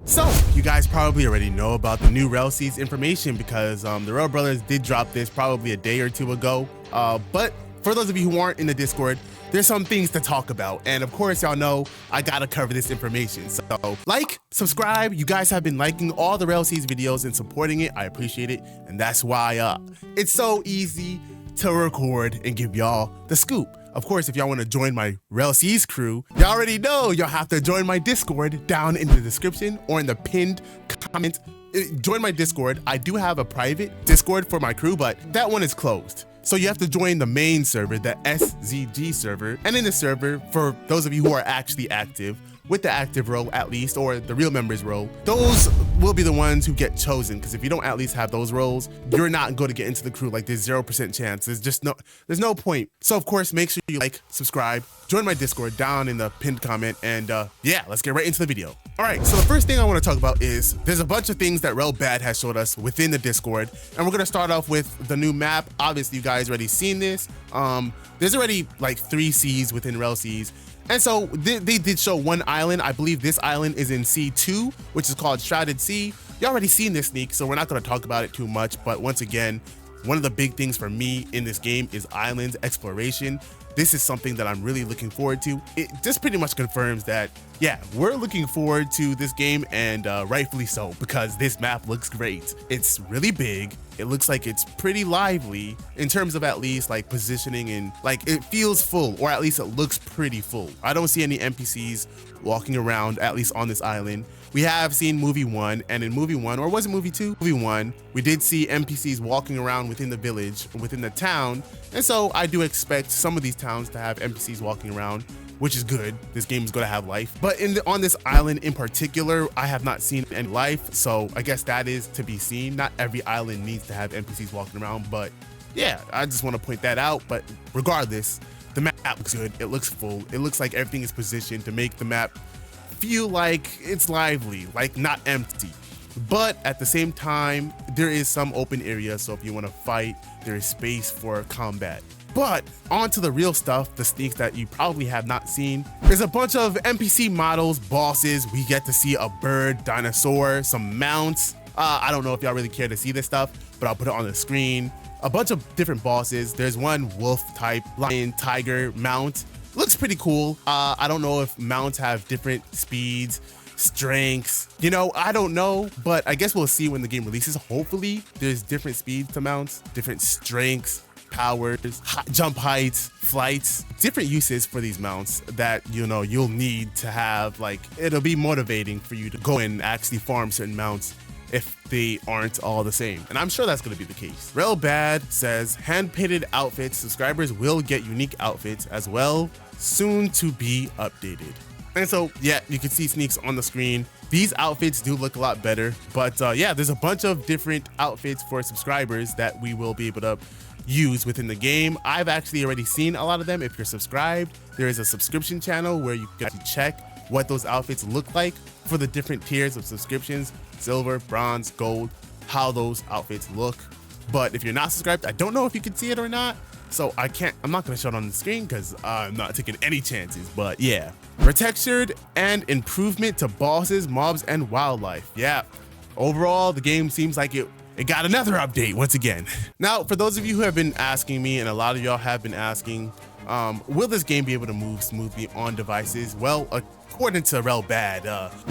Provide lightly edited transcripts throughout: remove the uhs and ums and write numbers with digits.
So, you guys probably already know about the new RELL Seeds information because the RELL brothers did drop this probably a day or two ago. But for those of you who aren't in the Discord, there's some things to talk about. And of course, y'all know I gotta cover this information. So like, subscribe. You guys have been liking all the RELL Seeds videos and supporting it. I appreciate it. And that's why it's so easy to record and give y'all the scoop. Of course, if y'all want to join my RELL Seeds crew, y'all already know y'all have to join my Discord down in the description or in the pinned comment. Join my Discord. I do have a private Discord for my crew, but that one is closed. So you have to join the main server, the SZG server. And in the server, for those of you who are actually active, with the active role at least, or the real members role, those will be the ones who get chosen. Because if you don't at least have those roles, you're not going to get into the crew. Like, there's 0% chance. There's no point. So of course, make sure you like, subscribe, join my Discord down in the pinned comment, and yeah, let's get right into the video. All right, so the first thing I want to talk about is there's a bunch of things that RELL Bad has showed us within the Discord, and we're gonna start off with the new map. Obviously, you guys already seen this. There's already like 3 seas within RELL Seas. And so they did show one island. I believe this island is in C2, which is called Shrouded Sea. You already seen this sneak, so we're not going to talk about it too much. But once again, one of the big things for me in this game is islands exploration. This is something that I'm really looking forward to. It just pretty much confirms that, yeah, we're looking forward to this game, and rightfully so, because this map looks great. It's really big. It looks like it's pretty lively in terms of at least like positioning, and like it feels full, or at least it looks pretty full. I don't see any NPCs walking around, at least on this island. We have seen movie 1, and in movie 1, or was it movie 2? Movie 1, we did see NPCs walking around within the village, within the town. And so I do expect some of these towns to have NPCs walking around, which is good. This game is going to have life. But on this island in particular, I have not seen any life. So I guess that is to be seen. Not every island needs to have NPCs walking around, but yeah, I just want to point that out. But regardless, the map looks good. It looks full. It looks like everything is positioned to make the map feel like it's lively, like not empty. But at the same time, there is some open area, so if you want to fight, there is space for combat. But on to the real stuff, the sneaks that you probably have not seen. There's a bunch of NPC models, bosses. We get to see a bird, dinosaur, some mounts. I don't know if y'all really care to see this stuff, but I'll put it on the screen. A bunch of different bosses. There's one wolf type, lion, tiger, mount. Looks pretty cool. I don't know if mounts have different speeds, strengths, you know, I don't know, but I guess we'll see when the game releases. Hopefully there's different speeds to mounts, different strengths, powers, jump heights, flights, different uses for these mounts that, you know, you'll need to have. Like, it'll be motivating for you to go and actually farm certain mounts if they aren't all the same. And I'm sure that's going to be the case. RELL Bad says hand-painted outfits. Subscribers will get unique outfits as well, soon to be updated. And so, yeah, you can see sneaks on the screen. These outfits do look a lot better, but yeah, there's a bunch of different outfits for subscribers that we will be able to use within the game. I've actually already seen a lot of them. If you're subscribed, there is a subscription channel where you can check what those outfits look like for the different tiers of subscriptions: silver, bronze, gold, how those outfits look. But if you're not subscribed, I don't know if you can see it or not. So I'm not gonna show it on the screen because I'm not taking any chances, but yeah. Retextured and improvement to bosses, mobs, and wildlife. Yeah, overall, the game seems like it got another update once again. Now, for those of you who have been asking me, and a lot of y'all have been asking, will this game be able to move smoothly on devices? Well, according to RELL Bad,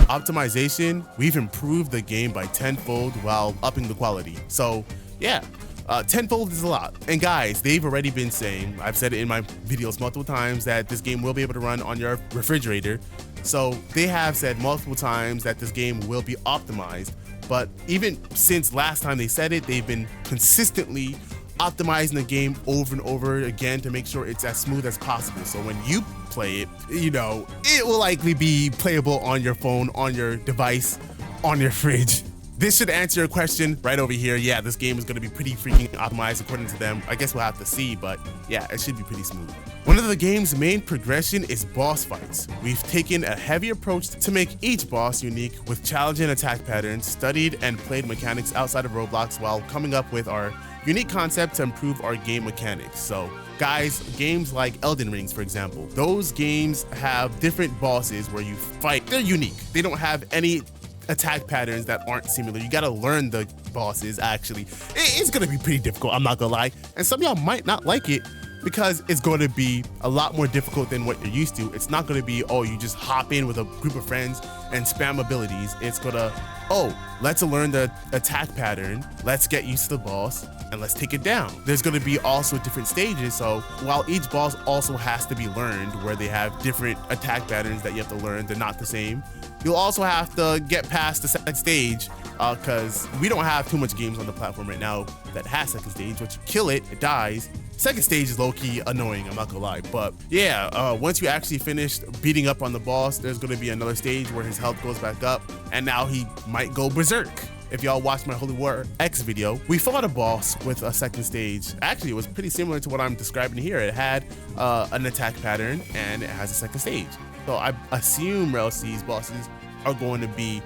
optimization, we've improved the game by 10-fold while upping the quality. So yeah, 10-fold is a lot. And guys, they've already been saying, I've said it in my videos multiple times, that this game will be able to run on your refrigerator. So they have said multiple times that this game will be optimized. But even since last time they said it, they've been consistently optimizing the game over and over again to make sure it's as smooth as possible. So when you play it, you know, it will likely be playable on your phone, on your device, on your fridge. This should answer your question right over here. Yeah, this game is going to be pretty freaking optimized according to them. I guess we'll have to see, but yeah, it should be pretty smooth. One of the game's main progression is boss fights. We've taken a heavy approach to make each boss unique with challenging attack patterns, studied and played mechanics outside of Roblox while coming up with our unique concept to improve our game mechanics. So guys, games like Elden Rings, for example, those games have different bosses where you fight. They're unique. They don't have any attack patterns that aren't similar. You gotta learn the bosses, actually. It's gonna be pretty difficult, I'm not gonna lie. And some of y'all might not like it because it's going to be a lot more difficult than what you're used to. It's not going to be, oh, you just hop in with a group of friends and spam abilities. It's going to, oh, let's learn the attack pattern. Let's get used to the boss and let's take it down. There's going to be also different stages. So while each boss also has to be learned, where they have different attack patterns that you have to learn, they're not the same. You'll also have to get past the second stage because we don't have too much games on the platform right now that has second stage. Once you kill it, it dies. Second stage is low-key annoying, I'm not gonna lie. But yeah, once you actually finish beating up on the boss, there's gonna be another stage where his health goes back up, and now he might go berserk. If y'all watched my Holy War X video, we fought a boss with a second stage. Actually, it was pretty similar to what I'm describing here. It had an attack pattern, and it has a second stage. So I assume RELL's bosses are going to be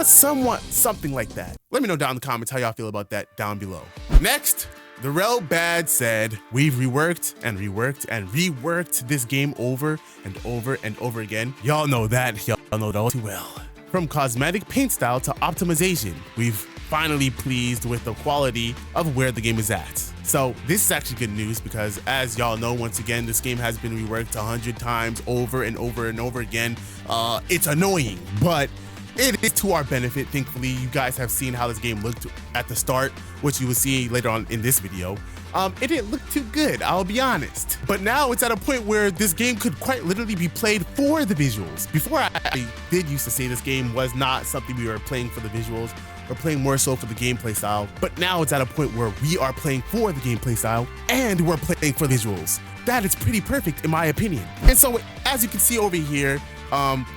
somewhat something like that. Let me know down in the comments how y'all feel about that down below. Next, the RELL Bad said, we've reworked and reworked and reworked this game over and over and over again. Y'all know that. Y'all know that all too well. From cosmetic paint style to optimization, we've finally pleased with the quality of where the game is at. So this is actually good news because, as y'all know, once again, this game has been reworked 100 times over and over and over again. It's annoying, but it is to our benefit. Thankfully, you guys have seen how this game looked at the start, which you will see later on in this video. It didn't look too good, I'll be honest. But now it's at a point where this game could quite literally be played for the visuals. Before, I did used to say this game was not something we were playing for the visuals. We're playing more so for the gameplay style. But now it's at a point where we are playing for the gameplay style and we're playing for visuals. That is pretty perfect in my opinion. And so, as you can see over here,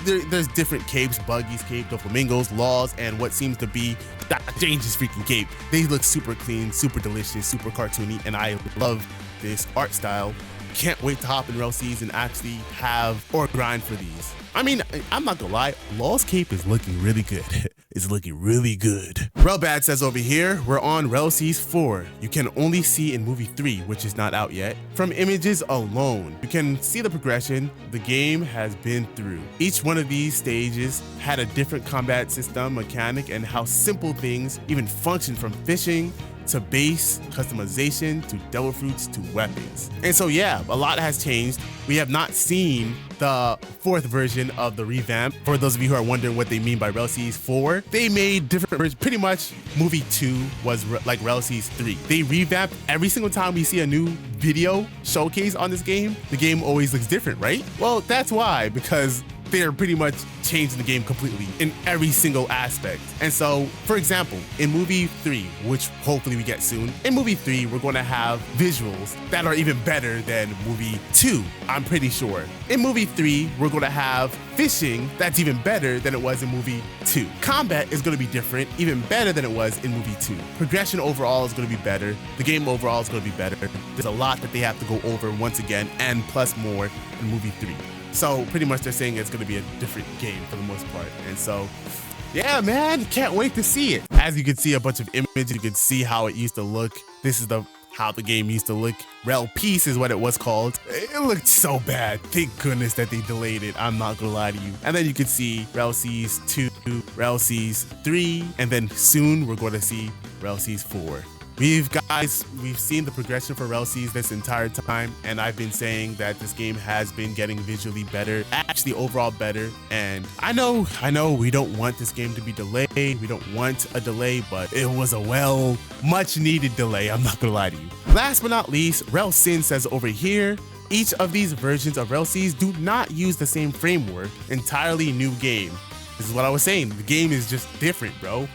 there's different capes: Buggy's cape, the Flamingos, Laws, and what seems to be that Danger's freaking cape. They look super clean, super delicious, super cartoony, and I love this art style. Can't wait to hop in RELL and actually have or grind for these. I mean, I'm not gonna lie, Law's cape is looking really good. It's looking really good. RELL Bad says over here, we're on RELL 4. You can only see in movie 3, which is not out yet. From images alone, you can see the progression the game has been through. Each one of these stages had a different combat system, mechanic, and how simple things even function, from fishing to base customization to devil fruits to weapons. And so yeah, a lot has changed. We have not seen the 4th version of the revamp. For those of you who are wondering what they mean by RELL 4, they made different versions. Pretty much movie 2 was like RELL 3. They revamped every single time we see a new video showcase on this game. The game always looks different, right? Well, that's why, because they're pretty much changing the game completely in every single aspect. And so, for example, in movie 3, which hopefully we get soon, in movie 3, we're going to have visuals that are even better than movie 2, I'm pretty sure. In movie 3, we're going to have fishing that's even better than it was in movie 2. Combat is going to be different, even better than it was in movie 2. Progression overall is going to be better. The game overall is going to be better. There's a lot that they have to go over once again, and plus more in movie 3. So pretty much they're saying it's going to be a different game for the most part. And so, yeah, man, can't wait to see it. As you can see a bunch of images, you can see how it used to look. This is how the game used to look. RELL Peace is what it was called. It looked so bad. Thank goodness that they delayed it. I'm not gonna lie to you. And then you can see RELL 2, RELL 3, and then soon we're going to see RELL 4. We've seen the progression for RELL this entire time, and I've been saying that this game has been getting visually better, actually overall better. And I know we don't want this game to be delayed. We don't want a delay, but it was a much needed delay. I'm not gonna lie to you. Last but not least, RELL says over here, each of these versions of RELL do not use the same framework. Entirely new game. This is what I was saying. The game is just different, bro.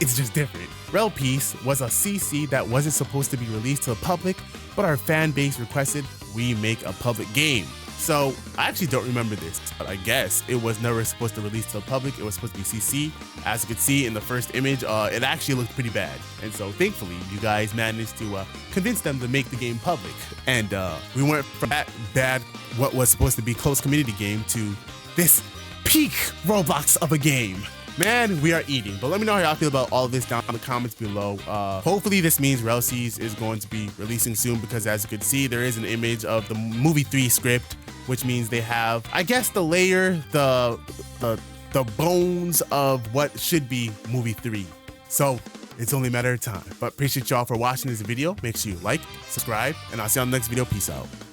It's just different. RELL Peace was a CC that wasn't supposed to be released to the public, but our fan base requested we make a public game. So I actually don't remember this, but I guess it was never supposed to release to the public. It was supposed to be CC. As you can see in the first image, it actually looked pretty bad. And so thankfully, you guys managed to convince them to make the game public. And we went from that bad, what was supposed to be closed community game, to this peak Roblox of a game. Man, we are eating. But let me know how y'all feel about all of this down in the comments below. Hopefully this means RELL is going to be releasing soon, because as you can see, there is an image of the movie 3 script, which means they have, I guess, the layer, the the bones of what should be movie 3. So it's only a matter of time. But appreciate y'all for watching this video. Make sure you like, subscribe, and I'll see you on the next video. Peace out.